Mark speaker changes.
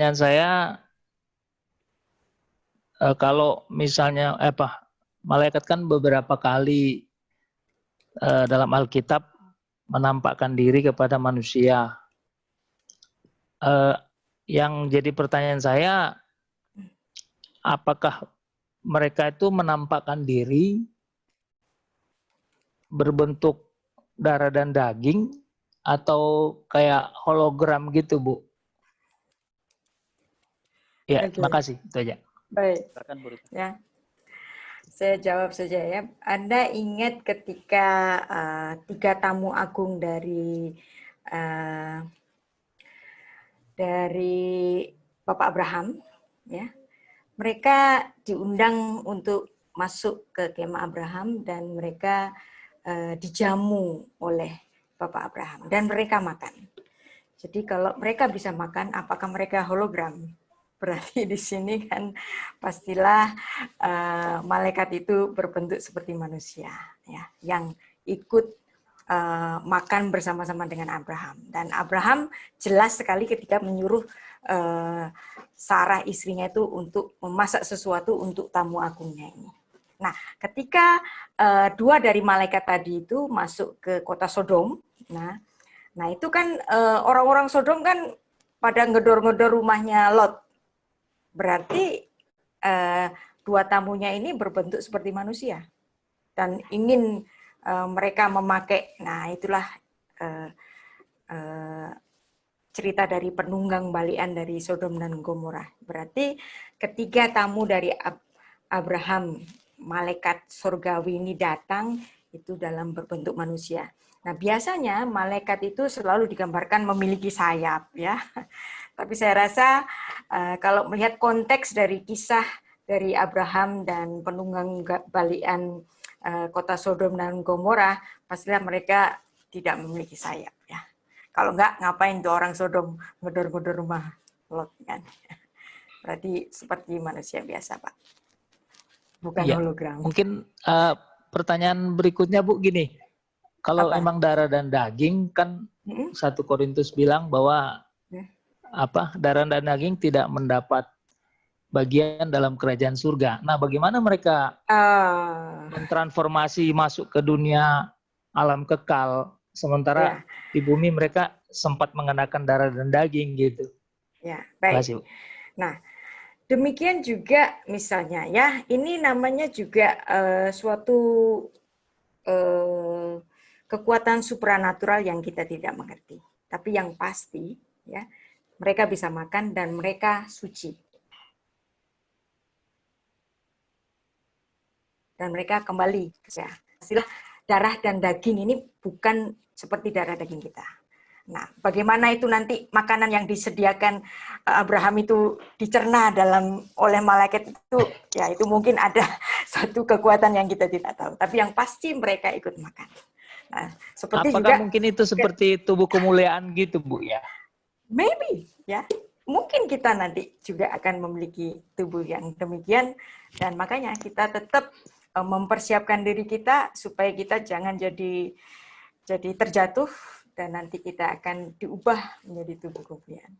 Speaker 1: pertanyaan saya, kalau misalnya malaikat kan beberapa kali dalam Alkitab menampakkan diri kepada manusia. Yang jadi pertanyaan saya, apakah mereka itu menampakkan diri berbentuk darah dan daging atau kayak hologram gitu, Bu? Ya,
Speaker 2: Oke.
Speaker 1: terima kasih. Itu aja.
Speaker 2: Baik.
Speaker 1: Silakan, Bu Rita.
Speaker 2: Ya, saya jawab saja ya. Anda ingat ketika 3 tamu agung dari Bapak Abraham, ya, mereka diundang untuk masuk ke kemah Abraham dan mereka dijamu oleh Bapak Abraham dan mereka makan. Jadi kalau mereka bisa makan, apakah mereka hologram? Berarti di sini kan pastilah malaikat itu berbentuk seperti manusia, ya, yang ikut makan bersama-sama dengan Abraham. Dan Abraham jelas sekali ketika menyuruh Sarah istrinya itu untuk memasak sesuatu untuk tamu agungnya ini. Nah, ketika 2 dari malaikat tadi itu masuk ke kota Sodom, nah itu kan orang-orang Sodom kan pada ngedor-ngedor rumahnya Lot. Berarti 2 tamunya ini berbentuk seperti manusia dan ingin mereka memakai. Nah, itulah cerita dari penunggang balian dari Sodom dan Gomora. Berarti ketiga tamu dari Abraham, malaikat surgawi ini datang itu dalam berbentuk manusia. Nah, biasanya malaikat itu selalu digambarkan memiliki sayap, ya. Tapi saya rasa kalau melihat konteks dari kisah dari Abraham dan penunggang balian kota Sodom dan Gomora, pastilah mereka tidak memiliki sayap, ya. Kalau enggak, ngapain tuh orang Sodom ngedor-ngedor rumah Lot, kan? Berarti seperti manusia biasa, Pak. Bukan
Speaker 1: Iya.
Speaker 2: hologram.
Speaker 1: Mungkin pertanyaan berikutnya, Bu, gini. Kalau
Speaker 2: Apa?
Speaker 1: emang darah dan daging, kan 1 Korintus bilang bahwa darah dan daging tidak mendapat bagian dalam kerajaan surga. Nah, bagaimana mereka mentransformasi masuk ke dunia alam kekal, sementara di bumi mereka sempat mengenakan darah dan daging gitu.
Speaker 2: Ya, baik. Nah, demikian juga misalnya ya, ini namanya juga suatu kekuatan supranatural yang kita tidak mengerti. Tapi yang pasti, ya, mereka bisa makan dan mereka suci. Dan mereka kembali, ya. Hasil darah dan daging ini bukan seperti darah daging kita. Nah, bagaimana itu nanti makanan yang disediakan Abraham itu dicerna oleh malaikat itu, ya itu mungkin ada satu kekuatan yang kita tidak tahu. Tapi yang pasti mereka ikut makan. Nah, seperti
Speaker 1: apakah
Speaker 2: juga
Speaker 1: mungkin itu seperti tubuh kemuliaan gitu, Bu, ya?
Speaker 2: Maybe, ya. Mungkin kita nanti juga akan memiliki tubuh yang demikian dan makanya kita tetap mempersiapkan diri kita supaya kita jangan jadi terjatuh dan nanti kita akan diubah menjadi tubuh kemuliaan.